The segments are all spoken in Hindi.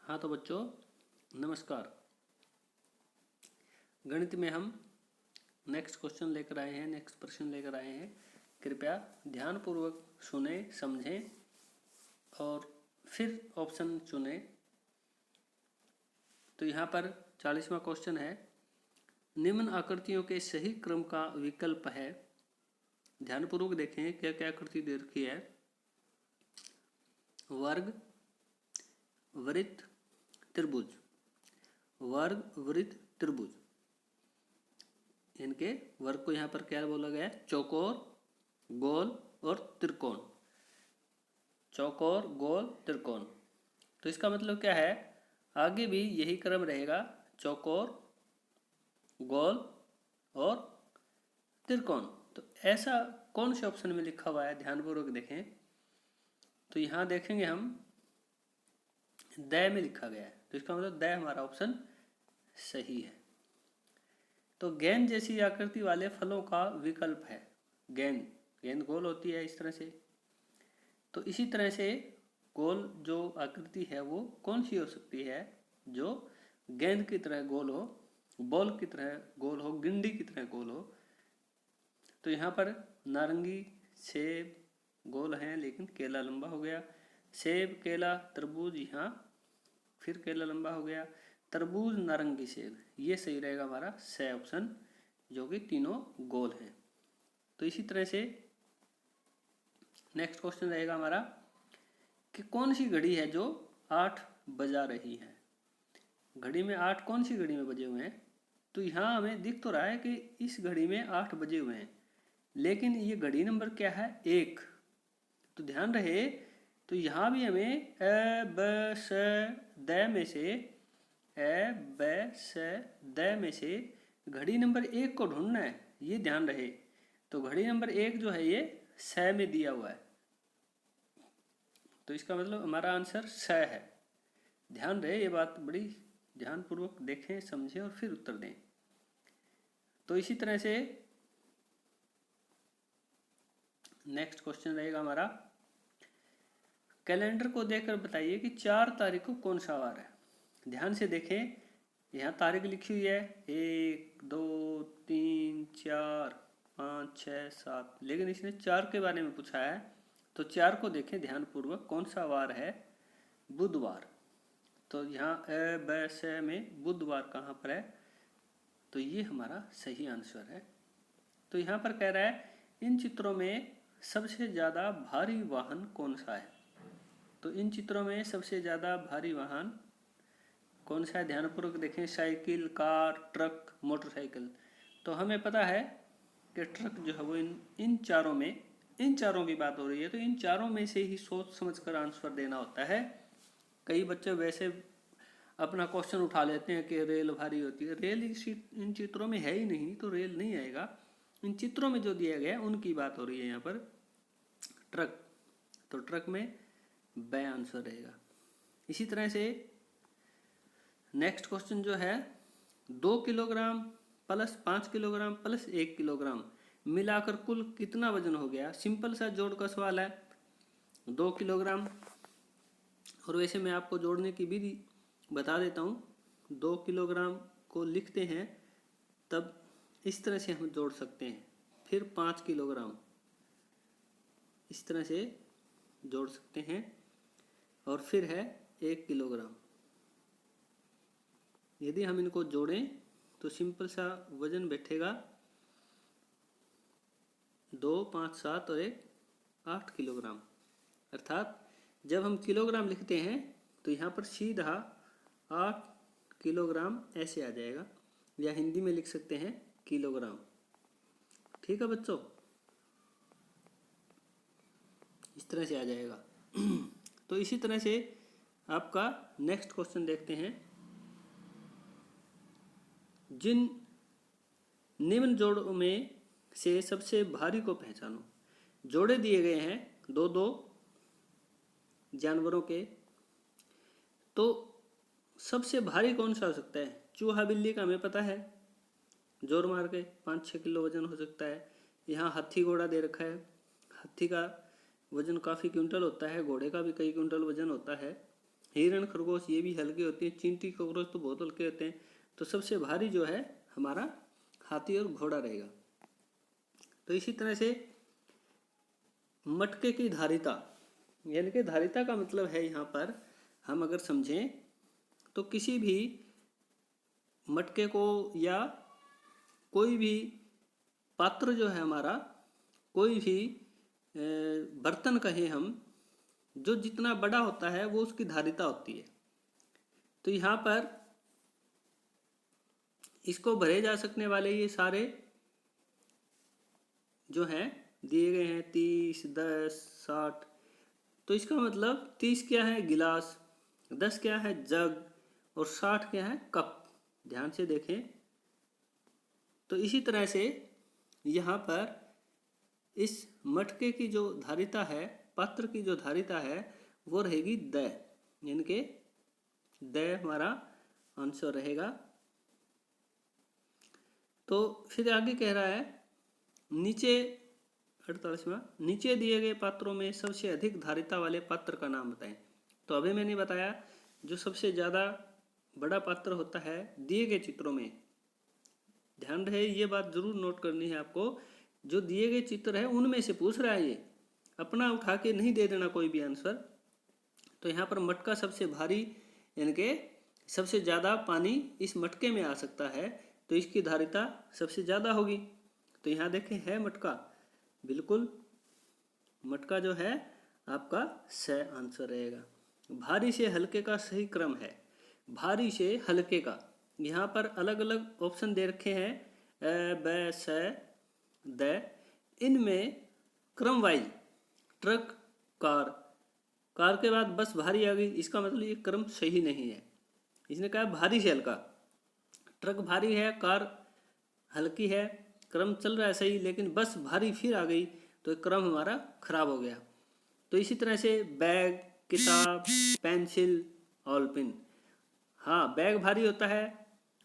हाँ तो बच्चों नमस्कार। गणित में हम नेक्स्ट क्वेश्चन लेकर आए हैं, नेक्स्ट प्रश्न लेकर आए हैं। कृपया ध्यानपूर्वक सुने, समझें और फिर ऑप्शन चुनें। तो यहाँ पर 40वां क्वेश्चन है, निम्न आकृतियों के सही क्रम का विकल्प है। ध्यानपूर्वक देखें क्या क्या आकृति दे रखी है। वर्ग, वृत्त, त्रिभुज। वर्ग, वृत्त, त्रिभुज, इनके वर्ग को यहाँ पर क्या बोला गया है? चौकोर, गोल और त्रिकोण। चौकोर, गोल, त्रिकोण। तो इसका मतलब क्या है, आगे भी यही क्रम रहेगा, चौकोर, गोल और त्रिकोण। तो ऐसा कौन से ऑप्शन में लिखा हुआ है, ध्यानपूर्वक देखें। तो यहाँ देखेंगे हम द में लिखा गया है, तो इसका मतलब द हमारा ऑप्शन सही है। तो गेंद जैसी आकृति वाले फलों का विकल्प है। गेंद, गेंद गोल होती है इस तरह से, तो इसी तरह से गोल जो आकृति है वो कौन सी हो सकती है, जो गेंद की तरह गोल हो, बॉल की तरह गोल हो, गिंडी की तरह गोल हो। तो यहाँ पर नारंगी, सेब गोल हैं लेकिन केला लंबा हो गया। सेब, केला, तरबूज, यहाँ फिर केला लंबा हो गया। तरबूज, नारंगी, सेब, ये सही रहेगा हमारा स ऑप्शन, जो कि तीनों गोल हैं। तो इसी तरह से नेक्स्ट क्वेश्चन रहेगा हमारा कि कौन सी घड़ी है जो 8 बजा रही है। घड़ी में 8 कौन सी घड़ी में बजे हुए हैं? तो यहाँ हमें दिख तो रहा है कि इस घड़ी में 8 बजे हुए हैं, लेकिन ये घड़ी नंबर क्या है? 1। तो ध्यान रहे, तो यहाँ भी हमें अ ब स द में से द में से घड़ी नंबर 1 को ढूंढना है, ये ध्यान रहे। तो घड़ी नंबर 1 जो है ये स में दिया हुआ है, तो इसका मतलब हमारा आंसर स है। ध्यान रहे, ये बात बड़ी ध्यानपूर्वक देखें, समझें और फिर उत्तर दें। तो इसी तरह से नेक्स्ट क्वेश्चन रहेगा हमारा, कैलेंडर को देखकर बताइए कि 4 तारीख को कौन सा वार है। ध्यान से देखें, यहाँ तारीख लिखी हुई है 1, 2, 3, 4, 5, 6, 7, लेकिन इसने 4 के बारे में पूछा है। तो 4 को देखें ध्यानपूर्वक, कौन सा वार है? बुधवार। तो यहाँ अ ब स में बुधवार कहाँ पर है? तो ये हमारा सही आंसर है। तो यहाँ पर कह रहा है, इन चित्रों में सबसे ज़्यादा भारी वाहन कौन सा है। तो इन चित्रों में सबसे ज़्यादा भारी वाहन कौन सा है? ध्यानपूर्वक देखें, साइकिल, कार, ट्रक, मोटरसाइकिल। तो हमें पता है कि ट्रक जो है वो इन चारों में, इन चारों की बात हो रही है, तो इन चारों में से ही सोच समझकर आंसर देना होता है। कई बच्चे वैसे अपना क्वेश्चन उठा लेते हैं कि रेल भारी होती है। रेल इन चित्रों में है ही नहीं, तो रेल नहीं आएगा। इन चित्रों में जो दिया गया उनकी बात हो रही है यहाँ पर। ट्रक, तो ट्रक में ब आंसर रहेगा। इसी तरह से नेक्स्ट क्वेश्चन जो है, 2 kilogram plus 5 kilogram plus 1 kilogram मिलाकर कुल कितना वजन हो गया। सिंपल सा जोड़ का सवाल है। 2 किलोग्राम, और वैसे मैं आपको जोड़ने की विधि बता देता हूँ। 2 किलोग्राम को लिखते हैं तब इस तरह से हम जोड़ सकते हैं, फिर 5 किलोग्राम इस तरह से जोड़ सकते हैं, और फिर है 1 किलोग्राम। यदि हम इनको जोड़ें तो सिंपल सा वजन बैठेगा 2, 5, 7 और 1, 8 किलोग्राम। अर्थात जब हम किलोग्राम लिखते हैं तो यहाँ पर सीधा 8 किलोग्राम ऐसे आ जाएगा, या हिंदी में लिख सकते हैं किलोग्राम। ठीक है बच्चों, इस तरह से आ जाएगा। तो इसी तरह से आपका नेक्स्ट क्वेश्चन देखते हैं, जिन निम्न जोड़ों में से सबसे भारी को पहचानो। जोड़े दिए गए हैं 2-2 जानवरों के, तो सबसे भारी कौन सा हो सकता है? चूहा बिल्ली का हमें पता है, जोर मार के 5-6 किलो वजन हो सकता है। यहाँ हाथी घोड़ा दे रखा है, हाथी का वजन काफ़ी क्विंटल होता है, घोड़े का भी कई क्विंटल वजन होता है। हिरण खरगोश ये भी हल्के होते हैं, चींटी कॉकरोच तो बहुत हल्के होते हैं। तो सबसे भारी जो है हमारा हाथी और घोड़ा रहेगा। तो इसी तरह से मटके की धारिता, यानी कि धारिता का मतलब है यहाँ पर हम अगर समझें तो किसी भी मटके को या कोई भी पात्र जो है हमारा, कोई भी बर्तन कहें हम, जो जितना बड़ा होता है वो उसकी धारिता होती है। तो यहाँ पर इसको भरे जा सकने वाले ये सारे जो हैं दिए गए हैं 30, 10, 60। तो इसका मतलब 30 क्या है गिलास, 10 क्या है जग और 60 क्या है कप। ध्यान से देखें। तो इसी तरह से यहाँ पर इस मटके की जो धारिता है, पात्र की जो धारिता है वो रहेगी द, यानी कि द हमारा आंसर रहेगा। तो फिर आगे कह रहा है नीचे 48वां, नीचे दिए गए पात्रों में सबसे अधिक धारिता वाले पात्र का नाम बताएं। तो अभी मैंने बताया जो सबसे ज़्यादा बड़ा पात्र होता है दिए गए चित्रों में, ध्यान रहे ये बात जरूर नोट करनी है आपको, जो दिए गए चित्र है उनमें से पूछ रहा है, ये अपना उठा के नहीं दे देना कोई भी आंसर। तो यहाँ पर मटका सबसे भारी, यानी कि सबसे ज़्यादा पानी इस मटके में आ सकता है, तो इसकी धारिता सबसे ज़्यादा होगी। तो यहाँ देखें है मटका, बिल्कुल मटका जो है आपका स आंसर रहेगा। भारी से हल्के का सही क्रम है, भारी से हल्के का, यहाँ पर अलग अलग ऑप्शन दे रखे हैं अ, ब, स, द। इनमें क्रम वाइज ट्रक, कार, कार के बाद बस भारी आ गई, इसका मतलब ये क्रम सही नहीं है। इसने कहा भारी से हल्का, ट्रक भारी है, कार हल्की है, क्रम चल रहा है सही, लेकिन बस भारी फिर आ गई तो क्रम हमारा खराब हो गया। तो इसी तरह से बैग, किताब, पेंसिल, ऑल पेन। हाँ बैग भारी होता है,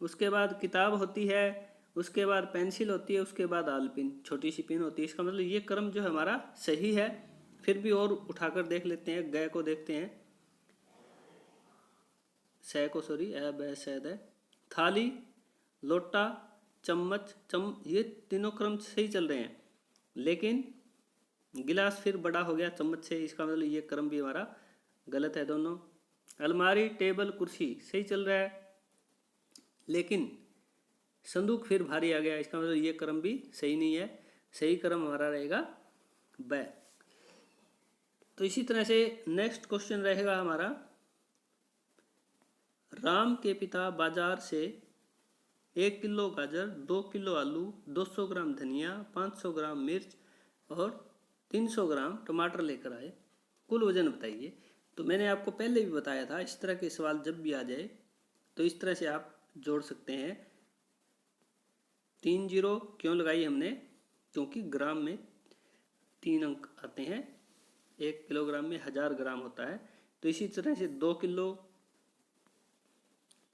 उसके बाद किताब होती है, उसके बाद पेंसिल होती है, उसके बाद ऑल पेन छोटी सी पेन होती है। इसका मतलब ये क्रम जो है हमारा सही है। फिर भी और उठाकर देख लेते हैं, गए को देखते हैं, सह को सॉरी ब सैद है। थाली, लोटा, चम्मच, ये तीनों क्रम सही चल रहे हैं, लेकिन गिलास फिर बड़ा हो गया चम्मच से, इसका मतलब ये क्रम भी हमारा गलत है दोनों। अलमारी, टेबल, कुर्सी सही चल रहा है, लेकिन संदूक फिर भारी आ गया, इसका मतलब ये क्रम भी सही नहीं है। सही क्रम हमारा रहेगा ब। तो इसी तरह से नेक्स्ट क्वेश्चन रहेगा हमारा, राम के पिता बाजार से 1 किलो गाजर, 2 किलो आलू, 200 ग्राम धनिया, 500 ग्राम मिर्च और 300 ग्राम टमाटर लेकर आए, कुल वजन बताइए। तो मैंने आपको पहले भी बताया था, इस तरह के सवाल जब भी आ जाए तो इस तरह से आप जोड़ सकते हैं। 3 जीरो क्यों लगाई हमने, क्योंकि ग्राम में 3 अंक आते हैं, 1 किलोग्राम में 1000 ग्राम होता है। तो इसी तरह से 2 किलो,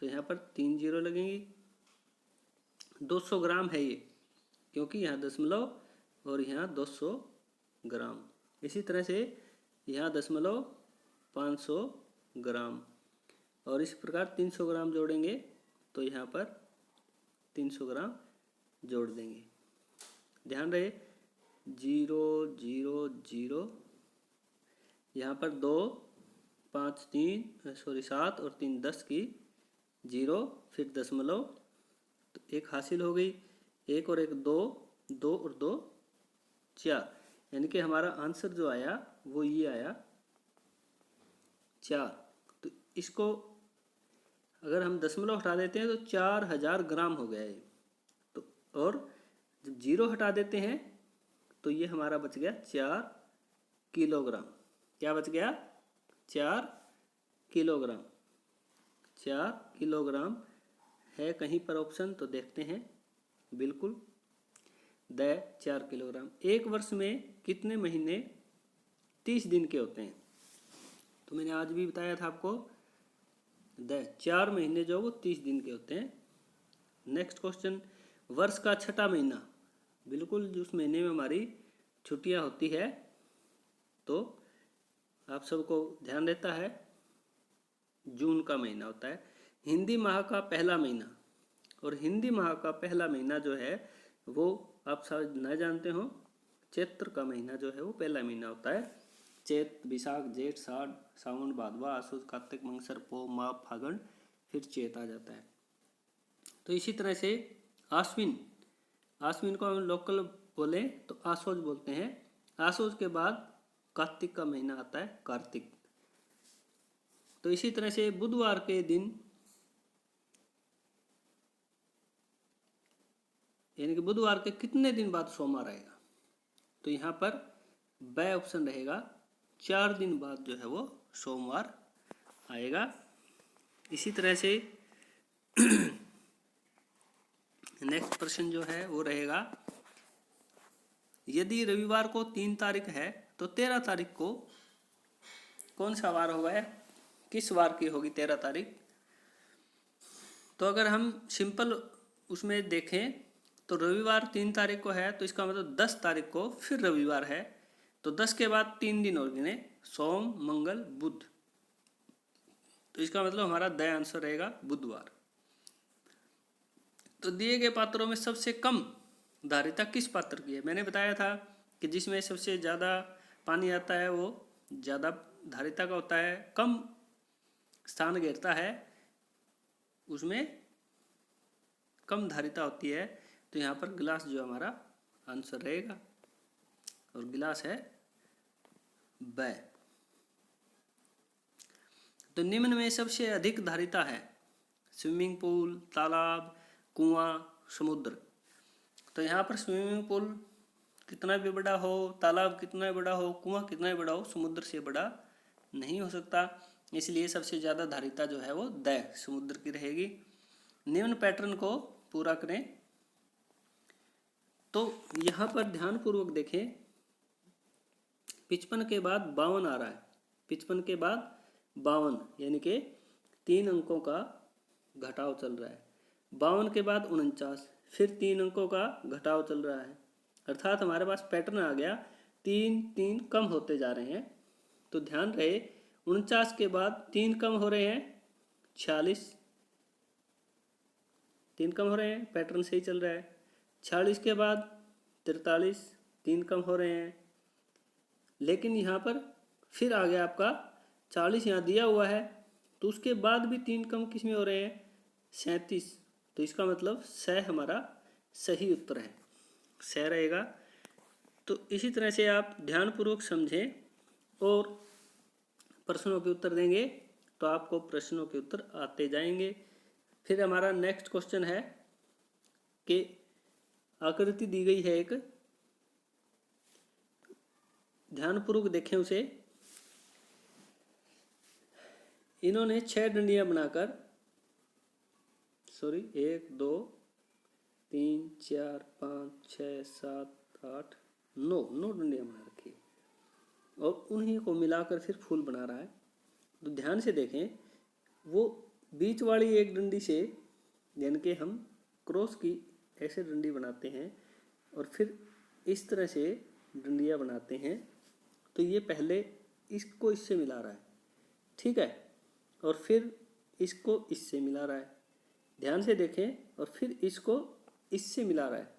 तो यहाँ पर 3 जीरो लगेंगी। 200 ग्राम है ये, क्योंकि यहाँ दशमलव और यहाँ 200 ग्राम। इसी तरह से यहाँ दशमलव 500 ग्राम, और इस प्रकार 300 ग्राम जोड़ेंगे तो यहाँ पर 300 ग्राम जोड़ देंगे। ध्यान रहे 0 0 0, यहाँ पर 2 5 3 सॉरी 7 और 3 10 की 0, फिर दशमलव, तो 1 हासिल हो गई, 1 और 1 2, 2 और 2 4, यानी कि हमारा आंसर जो आया वो ये आया 4। तो इसको अगर हम दशमलव हटा देते हैं तो 4000 ग्राम हो गया ये। तो और जब 0 हटा देते हैं तो ये हमारा बच गया 4 किलोग्राम। क्या बच गया 4 किलोग्राम। 4 किलोग्राम है कहीं पर ऑप्शन, तो देखते हैं, बिल्कुल द 4 किलोग्राम। एक वर्ष में कितने महीने 30 दिन के होते हैं, तो मैंने आज भी बताया था आपको, 4 महीने जो वो 30 दिन के होते हैं। नेक्स्ट क्वेश्चन, वर्ष का छठा महीना, बिल्कुल जिस महीने में हमारी छुट्टियां होती है, तो आप सबको ध्यान रहता है जून का महीना होता है। हिंदी माह का पहला महीना, और हिंदी माह का पहला महीना जो है वो आप शायद न जानते हो, चैत्र का महीना जो है वो पहला महीना होता है। चैत, विशाख, जेठ, साढ़, सावन, भादवा, आश्विन, कार्तिक, मंगसर, पौ, माघ, फागुन, फिर चैत आ जाता है। तो इसी तरह से आश्विन, आश्विन को हम लोकल बोले तो आसोज बोलते हैं। आसोज के बाद कार्तिक का महीना आता है, कार्तिक। तो इसी तरह से बुधवार के दिन, यानी कि बुधवार के कितने दिन बाद सोमवार आएगा, तो यहाँ पर ब ऑप्शन रहेगा, 4 दिन बाद जो है वो सोमवार आएगा। इसी तरह से नेक्स्ट प्रश्न जो है वो रहेगा, यदि रविवार को 3 तारीख है तो 13 तारीख को कौन सा वार होगा, किस वार की होगी 13 तारीख। तो अगर हम सिंपल उसमें देखें तो रविवार 3 तारीख को है, तो इसका मतलब 10 तारीख को फिर रविवार है, तो 10 के बाद 3 दिन और गिने, सोम, मंगल, बुध। तो इसका मतलब हमारा द आंसर रहेगा बुधवार। तो दिए गए पात्रों में सबसे कम धारिता किस पात्र की है। मैंने बताया था कि जिसमें सबसे ज़्यादा पानी आता है वो ज़्यादा धारिता का होता है, कम स्थान घेरता है उसमें कम धारिता होती है। तो यहाँ पर गिलास जो हमारा आंसर रहेगा, और गिलास है ब। तो निम्न में सबसे अधिक धारिता है स्विमिंग पूल, तालाब, कुआं, समुद्र। तो यहाँ पर स्विमिंग पूल कितना भी बड़ा हो, तालाब कितना भी बड़ा हो, कुआं कितना भी बड़ा हो, समुद्र से बड़ा नहीं हो सकता, इसलिए सबसे ज़्यादा धारिता जो है वो द समुद्र की रहेगी। निम्न पैटर्न को पूरा करें। तो यहाँ पर ध्यानपूर्वक देखें, 55 के बाद 52 आ रहा है, 55 के बाद 52 यानी कि 3 अंकों का घटाव चल रहा है। 52 के बाद 49, फिर 3 अंकों का घटाव चल रहा है, अर्थात हमारे पास पैटर्न आ गया, 3 3 कम होते जा रहे हैं। तो ध्यान रहे 49 के बाद 3 कम हो रहे हैं, 46, 3 कम हो रहे हैं, पैटर्न सही चल रहा है। 46 के बाद 43, 3 कम हो रहे हैं, लेकिन यहाँ पर फिर आ गया आपका 40 यहाँ दिया हुआ है, तो उसके बाद भी 3 कम किस में हो रहे हैं, 37। तो इसका मतलब स हमारा सही उत्तर है, स रहेगा। तो इसी तरह से आप ध्यानपूर्वक समझें और प्रश्नों के उत्तर देंगे तो आपको प्रश्नों के उत्तर आते जाएंगे। फिर हमारा नेक्स्ट क्वेश्चन है कि आकृति दी गई है एक, ध्यानपूर्वक देखें उसे। इन्होंने 6 डंडियां बनाकर, 1 2 3 4 5 6 7 8 9 डंडियां बना रखी है, और उन्हीं को मिलाकर फिर फूल बना रहा है। तो ध्यान से देखें, वो बीच वाली एक डंडी से, यानी कि हम क्रॉस की ऐसे डंडी बनाते हैं और फिर इस तरह से डंडियां बनाते हैं, तो ये पहले इसको इससे मिला रहा है, ठीक है, और फिर इसको इससे मिला रहा है, ध्यान से देखें, और फिर इसको इससे मिला रहा है।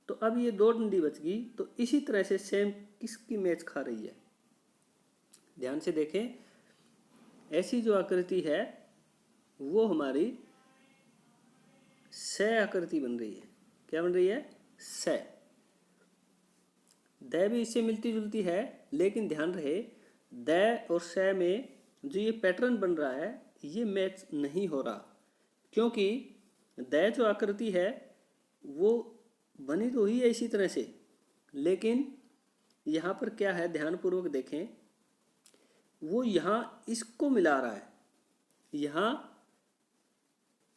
तो अब ये 2 डंडी बच गई, तो इसी तरह से सेम किसकी मैच खा रही है, ध्यान से देखें। ऐसी जो आकृति है वो हमारी स आकृति बन रही है। क्या बन रही है, स। द भी इससे मिलती जुलती है, लेकिन ध्यान रहे द और स में जो ये पैटर्न बन रहा है ये मैच नहीं हो रहा, क्योंकि द जो आकृति है वो बनी तो हुई है इसी तरह से, लेकिन यहाँ पर क्या है, ध्यानपूर्वक देखें, वो यहाँ इसको मिला रहा है, यहाँ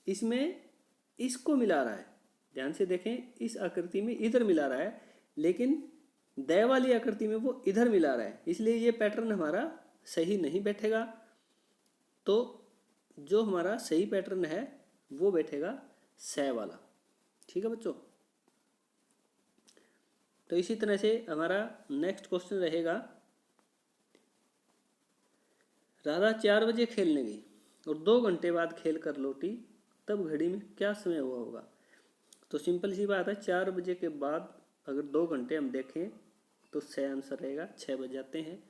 इसमें इसको मिला रहा है, ध्यान से देखें, इस आकृति में इधर मिला रहा है, लेकिन द वाली आकृति में वो इधर मिला रहा है, इसलिए ये पैटर्न हमारा सही नहीं बैठेगा। तो जो हमारा सही पैटर्न है वो बैठेगा स वाला, ठीक है बच्चों। तो इसी तरह से हमारा नेक्स्ट क्वेश्चन रहेगा, राधा 4 बजे खेलने गई, और 2 घंटे बाद खेल कर लौटी, तब घड़ी में क्या समय हुआ होगा। तो सिंपल सी बात है, 4 बजे के बाद अगर 2 घंटे हम देखें तो सही आंसर रहेगा 6 बज जाते हैं।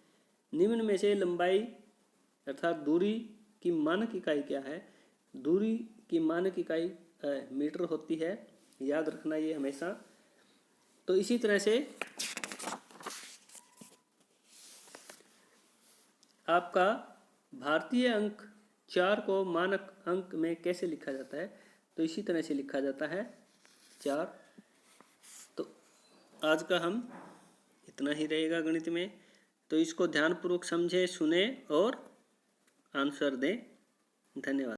निम्न में से लंबाई अर्थात दूरी की मानक इकाई क्या है। दूरी की मानक इकाई मीटर होती है, याद रखना ये हमेशा। तो इसी तरह से आपका भारतीय अंक 4 को मानक अंक में कैसे लिखा जाता है, तो इसी तरह से लिखा जाता है 4। तो आज का हम इतना ही रहेगा गणित में, तो इसको ध्यानपूर्वक समझें, सुने और आंसर दें। धन्यवाद।